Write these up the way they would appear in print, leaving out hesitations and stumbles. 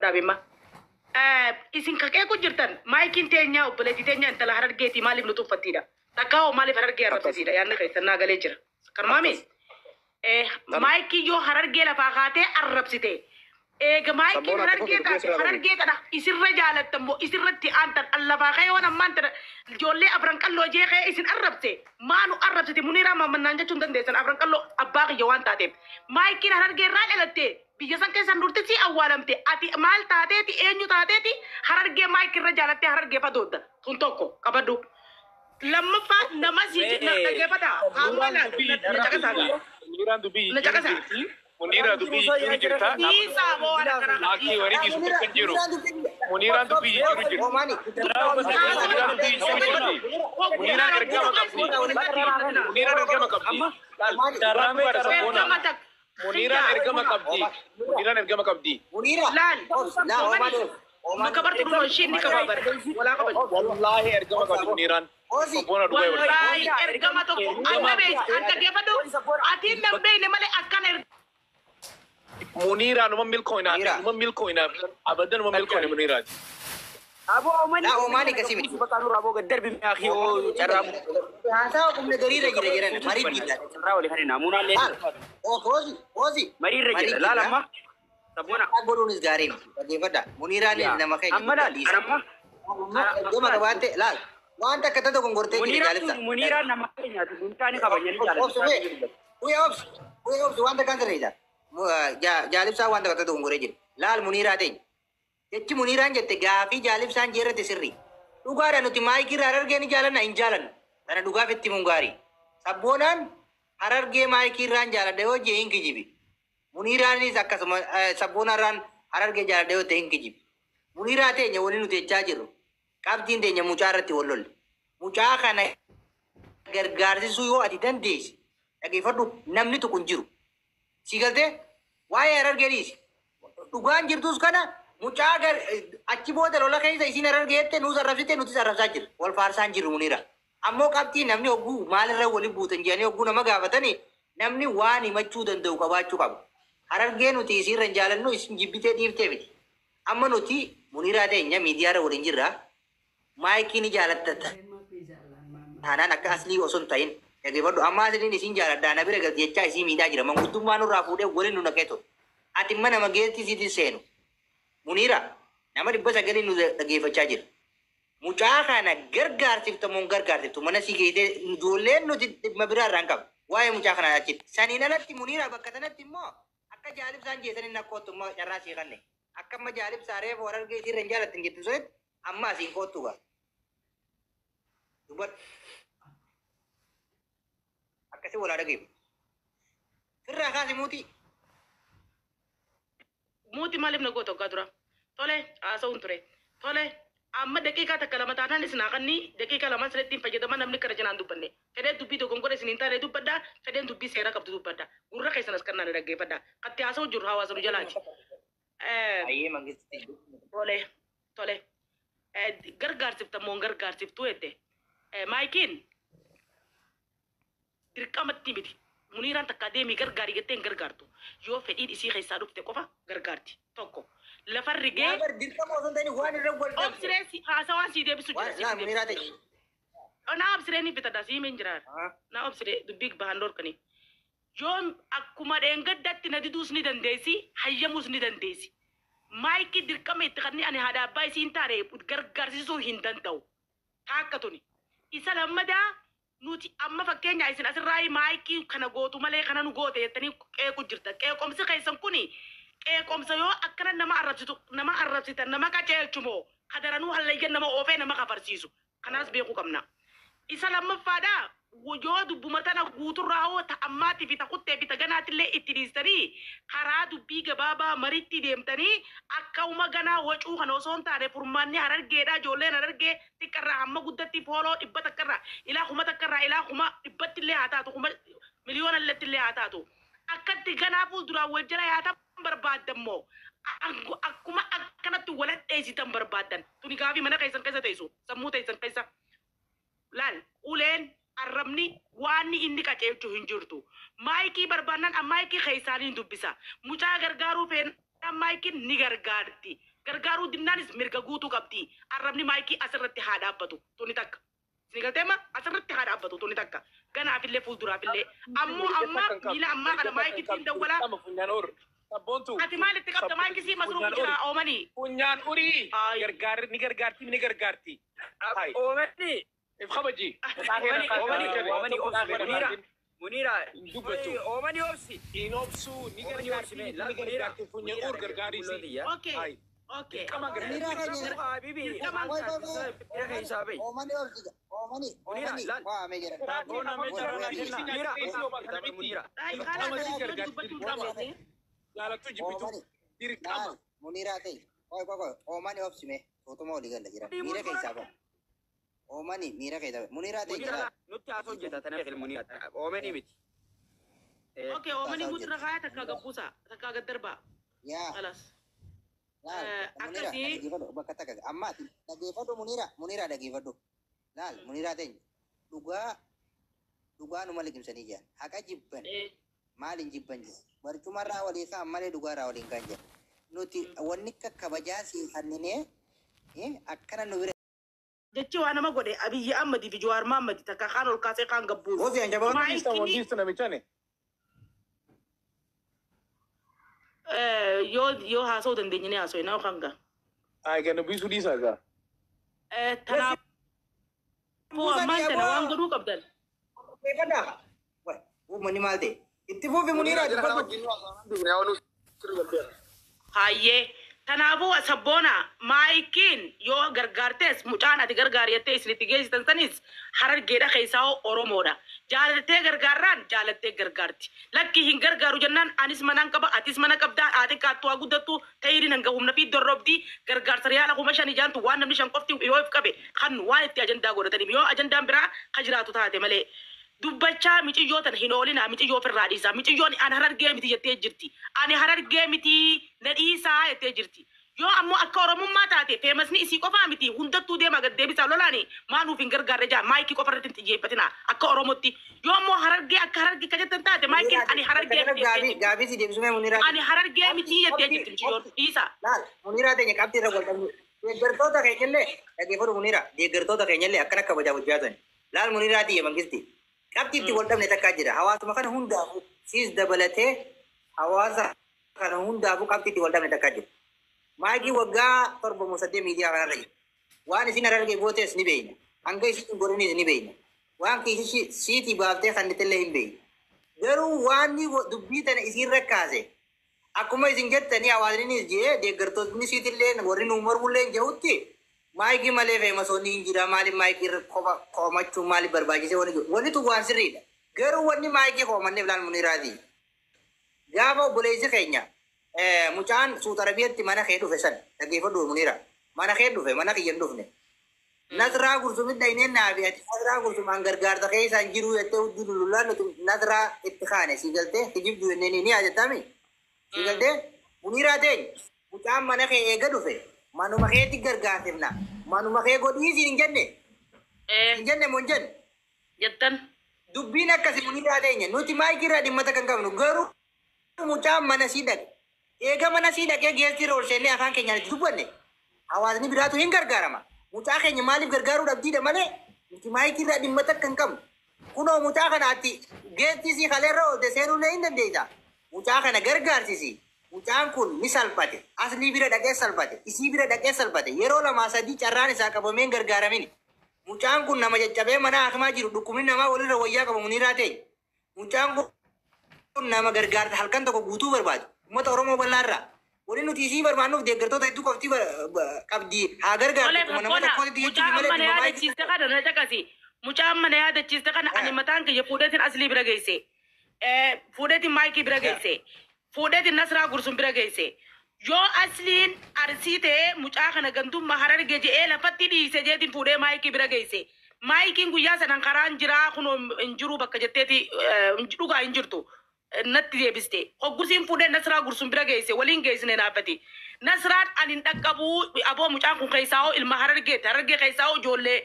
Dabima. Isin kakek ku jirtan maikin tenya obboleti tenya intala harargeeti maaliif nu tuffattiidha takkaa'oo maaliif harargee arrabsitiidha yaanni keessan naa galee jira karmaami maikii yoo harargee lafaa kaatee arrabsite eega maikiin harargee taate harargee tadha isirra jaalattammoo isirratti aantan allafaa ka'ee waan ammaan tadha ijoollee afran qalloo jeeqee isin arrabse maanu arrabsite muniiraa maamannaan jechuun dandeessan afran qalloo abbaa kiyya waan taateef maikiin harargee irraa dhalatte biyya san keessan durtisi awwaalamte ati maal taateeti eenyu taateeti harargee maayik irra jaalattee harargee fadoodda sun tokko qabadhu lammaffaa nama siiti na dhageeffata haamala na caqasaa Munira dubbii jiru jirta. Isaa boo ana kana Akki wani kisu kan jiru. Munira dubbii jiru jirta. Munira ergama qabdi. Munira ergama qabdi. Darame ada sabona. Munira ergama qabdi. Munira ergama qabdi. laal makabartu dulu shin kabar wala kabar Wallahi ergama qabdi Muniran. Sabona dubai wala. wallahi ergama to anta gefadu atin nambe ne male akkan Munira numa milkoina. Numa milkoina. Abadan numa milkoina Munira. Abo Omani. Nah, Omani kasih ini. Bakal rabo gedar bim akhi o cara. Biasa aku punya dari jiran. Mari kita. Cara oleh hari namun ale. Oh, kozi. Mari regi. La lama. Sabuna. Aku nulis garin. Bagaimana? Munira ni nama kayak. Amma dal. Arama. Dia mana bante? Lah. Wanta kata tu kongkorte Munira nama kayaknya tu buntani kabanyan jalan. Ops, wanta kan terida. Jalib sa wanta kata tu kongkorte. Lal Munira ting. Jechi Muniraan jette gaafii jaalibsaan jeerate sirri. Dhugaadha nuti maayikii harargee ni jaalanna hin jaalannu. Kana dhugaaf itti mun gaarii. Sabboonaan harargee maayikii irraan jaaladha yoo jee hin kijibi. Muniraanis akkasuma sabboonarraan harargee jaaladha yoo ta'e hin kijibi. Muniraa teenya wali nuti jechaa jirru. Qabdiin teenya mucaa irratti wal lolle. Mucaa kana gargaarsisuu yoo ati dandeessi. Dhageeffadhu namni tokko hin jiru. Si galtee waa'ee harargee dhiisi. Dhugaan jirtus kana mucaa achi booda lola keessa isin harargeette nuus arrabsite nutis arrabsaa jirra. Wal faarsaan jirru Munira. Ammoo qabxii namni hogguu maalirra waliin buutan jedhanii hogguu nama gaafatanii namni waan himachuu danda'u qabaachuu qabu. Harargee nuti isiirra hin jaalannu isin jibbitee dhiiftee miti. Amma nuti Muniraa teenya miidiyaarra waliin jirra. Maayikii ni jaalattata. Taanaan akka aslii osoo hin ta'in. Dhageeffadhu amma asliin isin jaaladhaa na bira galti jechaa isii miidhaa jira. Manguddummaa nurraa fuudhee waliin nu naqee ture. Ati mana mageetti isiitiin seenu. Munira, nama 900 nu dhageeffachaa jira. Mucaa kana gargaarsiftamuun gargaarsiftu mana si geessee ijoolleen nuti dhimma biraa irraan qabu. Waa'ee mucaa kana achitti. Saniin alatti Munira bakka sanatti immoo akka jaalibsaan jeesanii nakkoottu immoo carraa sii kanne. Akka amma jaalibsaa reefu harargee isiirra hin jaalattin jettu sanitti amma asiin koottu gaa. Dubbadhu. Akkasii walaa dhageeffu. Firraa kaasi muutii. Muti maaliif na gootu hoggaa dura. Tole haasa'uun ture. Tole amma daqiiqaa takka lama taanaan isin haqanni daqiiqaa lama sirriitti hin fayyadaman namni kana jinaan dubbanne. Fedheen dubbii dogongoora isin hin taane dubbaddaa. Fedheen dubbii seera qabdu dubbaddaa. Gurra keessan as kannaan dhaggeeffadhaa. Qatti haasa'u jiru hawaasa nu jalaati. Ayyee mangisti. Tole. Gargaarsiftamoo gargaarsiftuu jette. Maayikiin dirqamatti miti. Muniraan takka deemii gargaarii jettee hin gargaartu. Yoo fedhiin isii keessaa dhufte qofa gargaarti. Tokko. Lafarri gee. Dirqama osoo hin ta'in waan irra wal dhabde. Obsiree haasawaan sii deebisu Laa Muniraa ta'e. Naa obsiree ni bitadha sii min jiraan. Naa obsiree dubbii bahan dorkanii. Yoo akkuma dheengaddatti na diduus ni dandeessi hayyamuus ni dandeessi. Maayikii dirqama itti kanneen ani haadha abbaa isii hin taane gargaarsisuu hin danda'u. Taakka tuni. Isa lammadaa nuti amma fakkeenya isin asirraa maayikii kana gootu malee kana nu goote jettanii qeequ jirta. Qeeqomsi keessan kuni qeeqomsa yoo akkana nama arrabsitan nama qaceelchumoo kadaranuu hallayyan nama oofee nama kafarsiisu. Kanaas beekuu qabna. Isa lammaffaadhaa yoo dubbuma tana guuturraa hoo ta'ammaatti fi taquttee fi taganaattillee itti dhiistanii karaa dubbii gabaabaa maritti deemtanii akka uma ganaa wacuu kana osoo hin taane furmaanni harargeedhaa ijoolleen harargee xiqqarraa hamma guddatti fooloo 100 takkarraa ilaa 100 takkarraa ilaa 100 illee haa taatu 1,000,000 illee haa taatu akkatti ganaa fuulduraa wal jala yaatan barbaadammoo akkuma akkanatti walat dheessitan barbaadan tuni gaafii mana keessan keessa teessu sammuu teessan keessa laal uleen arrabni waan inni qaceelchu hin jirtu maayikii barbaannan maayikii keessaanii dubbisa mucaa gargaaruu feen Maikin ni gargaarti. Gargaaruu dinnaanis mirga guutuu qabdi. Arrabni maayikii asirratti haa dhaabbatu. Tuni takka. Sinigalteema asirratti haa dhaabbatu. Tuni takka. Ganaafillee fuulduraafillee. Ammoo amma miila ammaa kana maayikittiin dawwalaa. Sabboontu. Ati maalitti qabda maayikii sii masruu jira oomanii. Funyaan urii. Ni gargaarti. Oomani. Ifkabaji. Munira. Oomani obsi. Inobsu ni gargaarti. Funyaan ur gargaarisi. Okay. Okay. Habibi. Munira tay. Omani obsime. Fotomo ligal jira. Mira kay saba. Omani mira kay da. Munira tay. Nutti aso jeta tanah film Munira. Omani mit. Okay, omani mutra kaya takka gabusa, takka gadarba. Ya. Alas. Akkasii. Bakka takka amma dhageeffadhu Munira dhageeffadhu. Laal Munira tay. Dhugaa numa liqimsanii jiran. Haqa jibban. Maalin jibban jiru. Barcumarraa walii kaan malee dhugaarraa waliin kan jiru. Nuti wanni kabajaa siin kanneen akkana nu bira. Jechi waan nama godhe Abiyyi Ahmad fi Jawaar Mohammed takka kaan ol kaasee kaan gabbuun. Ofi anjaba. Wandiistu namichane. Yoo haasa'uu dandeenye ni haasa'u naa hanga. Ay kan bisu dhiisaa gaa. Kanaafuu ammaan kana waan godhuu qabdan. Beekadhaa. Uummanni maal ta'e? Itti fufi Munira Hayyee. Kanaafuu sabboona maayikiin yoo gargaartes mucaan ati gargaariyattee isinitti geessisan sanis Harargeedha keessaa Oromoodha. Jaalattee gargaarraan jaalattee gargaarti. Lakki hin gargaaru jennaan anis manaan qaba atis mana qabdaa ati kaattuwaa guddattu ta'iri nan gahumna fi dorrobdii gargaarsa riyaala kuma shan ijaantu waan namni shan qofti yoo if qabe kan waan itti ajandaa godhataniif yoo ajandaan biraa ka jiraatu taate malee. Dubbachaa micciyootan hin oolinaa micciyoo ofirraa dhiisaa micciyoon ani Harargee miti jettee jirti ani Harargee miti na dhiisaa jettee jirti yoo ammoo akka Oromummaa taate feemasni isii qofaa miti hundattuu deemaa gad deebisaa lolaani maanuuf hin gargaarre jaa maayikii qofa irratti hin xiyyeeffatinaa akka Oromootti yoo ammoo Harargee akka Harargee ka jettan taate maayikiin ani Harargee miti gaabii si deebisumee Munira. ani Harargee miti jettee jirti micciyoon dhiisaa. Laal Munira teenya qabxii irra walqabnu. Deeggartoota keenyallee dhageeffadhu Munira deeggartoota keenyallee akkana kabajaa hojjaatan. Laal Munira tiyya mangisti. Qabxii itti wal dhabne takkaa jira. Hawaasuma kana hundaafuu siis dabalatee hawaasa kana hundaafuu qabxii itti wal dhabne takkaa jira. Maayikii waggaa 7 miidiyaa kanarra jira. Waan isin Harargee gootes ni beekna. Hanga isin godhanis ni beekna. Waan kiisi siitii baaftee kannitellee hin beekna. Garuu waan dubbii tana isin rakkaase akkuma isin jettanii hawaasnis jee deeggartoonni siitillee warri nu mormullee jehutti maayikii malee feemasoonni hin jira maaliif maayikii irra koomachuu maaliif barbaachise wanni tu waan sirriidha. Garuu wanni maayikii koomanneef laal Muniraati. Gaafa obboleessi keenya mucaan Suuta Arabiyaatti mana kee dhufe san dhageeffadhu Munira. Mana kee dhufe mana kiyyan dhufne. Nasraa gursumit dhayneen naafi ati nasraa gursumaan gargaarta kee isaan jiru jettee hojii lulullaan nuti nasraa itti kaane si galtee kijibdu jenneen ni ajatami. Si galtee Muniraa teenya mucaan mana kee eega dhufe. Manuma keetti gargaartifna. Manuma kee godhiisi hin jenne. Hin jenne moo hin jenne? Jettan. Dubbiin akkasii Muniraa teenya nuti maayikii irraa dhimmata kan qabnu garuu mucaan mana sii dhaqe. Eega mana sii dhaqee geessi irra olseennee afaan keenyaan itti dubbanne. Hawaasni biraatu hin gargaarama. Mucaa keenya maaliif gargaaruu dhabdiidha malee nuti maayikii irraa dhimmata kan qabnu. Kunoo mucaa kanaatti geessi sii kaleerra oolte seenuullee hin dandeessa. Mucaa kana gargaarsisi. Mucaan kun ni salphate. Aslii bira dhaqee salphate. Isii bira dhaqee salphate. Yeroo 2-3 carraan isaa qabamee hin gargaaramin. Mucaan kun nama caccabee mana hakimaa jiru dhukkubni namaa walirra wayyaa qaba Muniraa ta'e. Mucaan kun nama gargaarta halkan tokko guutuu barbaadu. Uummata Oromoo bal'aarraa. Waliin nuti isii barbaannuuf deeggartoota hedduu qofti qabdi. Haa gargaartu. Mucaan mana yaadachiiste kana ani mataan kiyya fuudheetiin aslii bira geesse. Fuudheetiin maayikii bira geesse. Fuudheetiin Nasraa Gursum bira geesse. Yoo asliin arsii ta'ee mucaa kana gandummaa Harargee je'ee lafatti dhiise jeetiin fuudhee maayikii bira geesse. Maayikiin guyyaa sanan karaan jiraa kunoo hin jiru bakka jetteeti dhugaa hin jirtu. Natti deebiste. Hoggusiin fuudhee Nasraa Gursum bira geesse waliin geessine dhaabbate. Nasraan ani hin dhaqqabu aboo mucaan kun keessaa ilma Harargeeti. Harargee keessaa ijoollee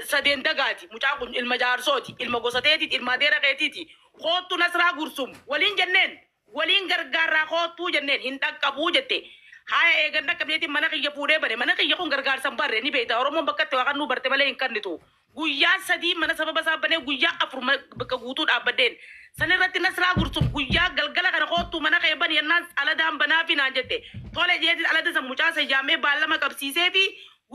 sadeen dagaati. Mucaan kun ilma jaarsooti. Ilma gosateeti. Ilma deera keetiiti. Kootu Nasraa Gursum waliin jenneen. waliin gargaarraa kootuu jenneen hin dhaqqabuu jette. Haa eegan dhaqqabneeti mana kiyya fuudhee bane mana kiyya kun gargaarsan barre ni beekta Oromoon bakka itti waaqan nu barte malee hin kannitu. Guyyaa 3 mana sababa isaa banee guyyaa 4 bakka guutuu dhaabbadeen. Sanirratti Nasraa Gursum guyyaa galgala kana kootuu mana kee bani yennaan aladaan banaa fi naan jette. Tole jeetiin alada san mucaa jaamee baallama qabsiisee fi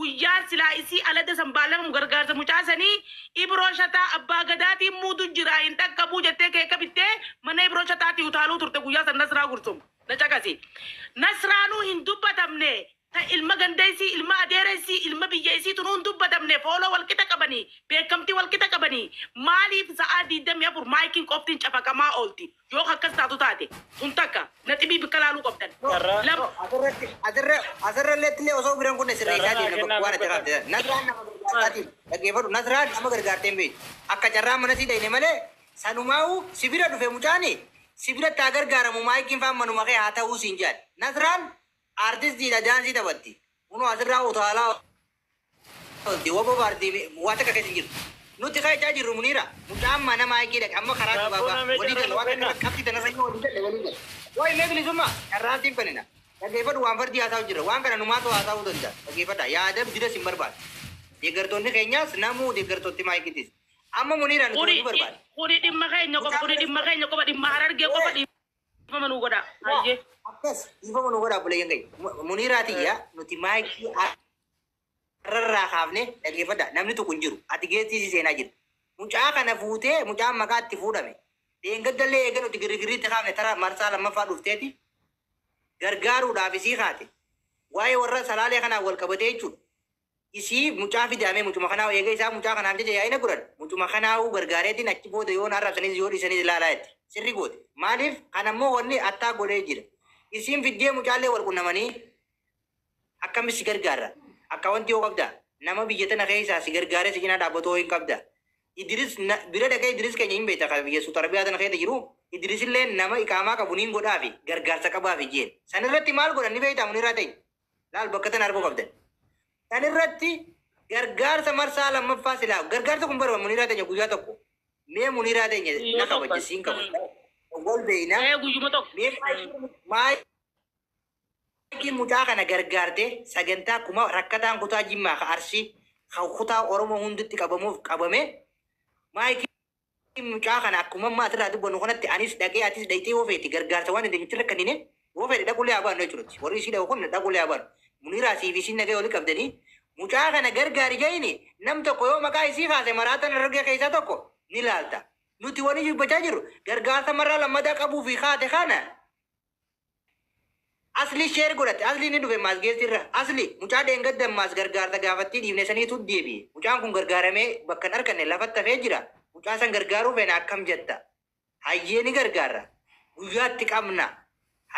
guyyaa silaa isii alada san baallama gargaarsa mucaasanii Ibroo Shataa abbaa gadaatiin muutu jira hin dhaqqabuu jettee kee qabittee mana Ibroo Shataatti utaaluu turte guyyaa san Nasraa Gursum. Na caqasi. Nasraanuu hin dubbatamne. Ta ilma gandeessi ilma adeeressi ilma biyyeessi tunuun dubbatamne fooloo walqixa qabanii beekamtii walqixa qabanii maaliif sa'aa 24 maayikiin qoftiin cafaqamaa oolti yoo akkas taatu taate sun takka naxibii bikka laaluu qabdan. Asirra illee osoo biran kun sirreessaa deemna waan itti qabde. Nasraan nama gargaartaatiin dhaggeeffadhu Nasraan nama gargaarteen beeku akka carraa mana sii dhayne malee sanumaa'uu sibira dhufe mucaani sibira taa gargaaramu maayikiin faan manuma kee haa ta'uu siin jedhan Nasraan. Artisti da dansi da batti. Uno asirraa utaalaa wobo baartii waan takka keessa jiru. Nuti kan ijaa jirru Muniira. Mucaan mana maayikii dhaqe amma karaa gabaabaa. Walii galu waan akka qabxii tana sanyii walii galle walii galu. Waa illee bilisummaa carraantiin banina. Dhaggeeffadhu waan fardii haasa'u jira. Waan kana numaatu haasa'uu danda'a. Dhaggeeffadha yaada bidira sin barbaada. Deeggartoonni keenyaas namuu deeggartootti maayikiitis. Amma Muniira nuti walii barbaada. Kuni dhimma keenya qofa dhimma harargee qofa dhimma manuu godha. Hayyee. Akkas dhiifama nu godhaa bulee gangaye. Muniiraatiyyaa nuti maayikii hararraa kaafne dhaggeeffadha namni tokko hin jiru. Ati geessisi seenaa jirti. Mucaa kana fuutee mucaan maqaa itti fuudhame. Deengaddallee eega nuti girigiriitti kaafne tara marsaa lammaffaa dhufteeti. Gargaaruudhaaf isii kaate. Waa'ee warra salaalee kanaan wal qabatee jechuudha. Isii mucaa fidaamee mucuma kanaa eega isaa mucaa kanaaf jecha yaa'ina godhan. Mucuma kanaa'uu gargaareetiin achi booda yoo naarrabsanis yoo dhiisanis ilaalaa jetti. Sirri goote. Maaliif kanammoo wanni attaa godhee jira. Isin fiddee mucaallee wal qunnamanii akkamis si gargaara akka wanti yoo qabda nama biyya tana keessaa si gargaaree si cinaa dhaabbatoo hin qabda Idris bira dhaqee Idris keenya hin beekta kan biyya Suutarbiyaa tana keessa jiru Idris illee nama iqaamaa qabu niin godhaa fi gargaarsa qabaa fi jeen sanirratti maal godhan ni beektaa Muniiraa ta'e laal bakka tana arguu qabdan sanirratti gargaarsa marsaa lammaffaa silaa gargaarsa kun barba Muniiraa ta'e guyyaa tokko mee Muniiraa ta'e na kabajjisiin qabu wal beeyna guyyuma tokko maayikiin mucaa kana gargaarte sagantaa kuma rakkataan kutaa Jimmaa ka Arsii ka kutaa Oromoo hunditti qabamuuf qabame maayikiin mucaa kana akkuma ammaa asirraa dubbannu kanatti anis dhaqee atis dhayxee yoo feeti gargaarsa waan hin rakkannine yoo fedhe dhaqulee abaannu jechuudha warri isii dhaqu kun dhaqulee abaannu Muniiraa siif isiin nagee olii qabdanii mucaa kana gargaari gahini nam tokko yoo maqaa isii kaase maraatan argee keessaa tokko ni laalta. Nuti wani jibbachaa jiru gargaarsa marraa lammadaa qabuu fi kaate kana asli sheer godhate asli ni dhufe maas geessirra asli mucaa deengaddan maas gargaarsa gaafattii dhiifne saniitu deebi'e mucaan kun gargaaramee bakka hin arganne lafatti hafee jira mucaa san gargaaruu feena akkam jetta hayyee ni gargaarra guyyaatti qabna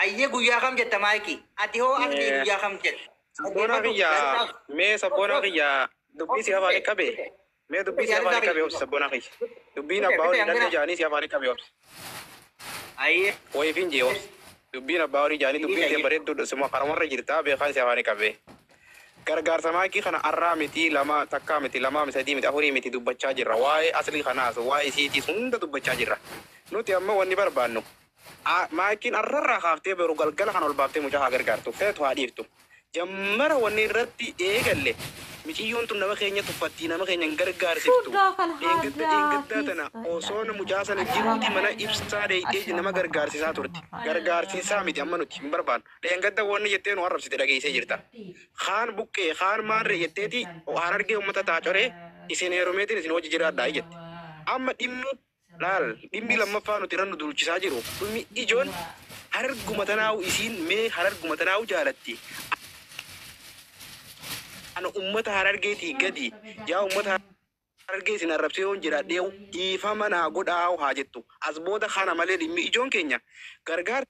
hayyee guyyaa kam jetta maayikii ati hoo asli guyyaa kam jetta sabboona kiyyaa mee sabboona kiyyaa dubbii si afaan qabe mee dubbii si afaan qabe obsa sabboona kiyya dubbiin abbaa horii dandee jaanii si afaan qabe obsa hayyee wayifiin jee obsa dubbiin abbaa horii jaanii dubbiin ishee bareedduudha sima karamarra jirtaa beekaan si afaan qabe gargaarsa maayikii kana arraa miti lama takkaa miti lamaa miti sadii miti afurii miti dubbachaa jirra waa'ee aslii kanaas waa'ee isiitiis hunda dubbachaa jirra nuti amma wanni barbaannu maayikiin arrarraa kaaftee beeru galgala kan ol baaftee mucaa haa gargaartu feetu haa dhiiftu jammara wanni irratti eegalle miciyyoon tun nama keenya tuffatti nama keenya gargaarsiftu eeggaddaa tana osoo mucaa sana jiruuti mana ibsaa dheeyxee nama gargaarsisaa turte gargaarsisaa miti amma nuti hin barbaannu dheengadda wanni jettee nu arrabsite dhageessee jirta kaan buqqee kaan maarree jetteeti harargee uummata taacoree isin heerumeetiin isin hojii jiraadhaa jette amma dhimmi lammaffaa nuti irra nu dulchisaa jiru dhimmi ijoon hararguma tanaa'u isiin mee hararguma tanaa'u jaalatti ana ummata harargeetii gadi yaa ummata harargee isin arrabsee yoon jiraadhee dhiifama naa godhaa haa jettu as booda kana malee dhimmi ijoon keenya gargaar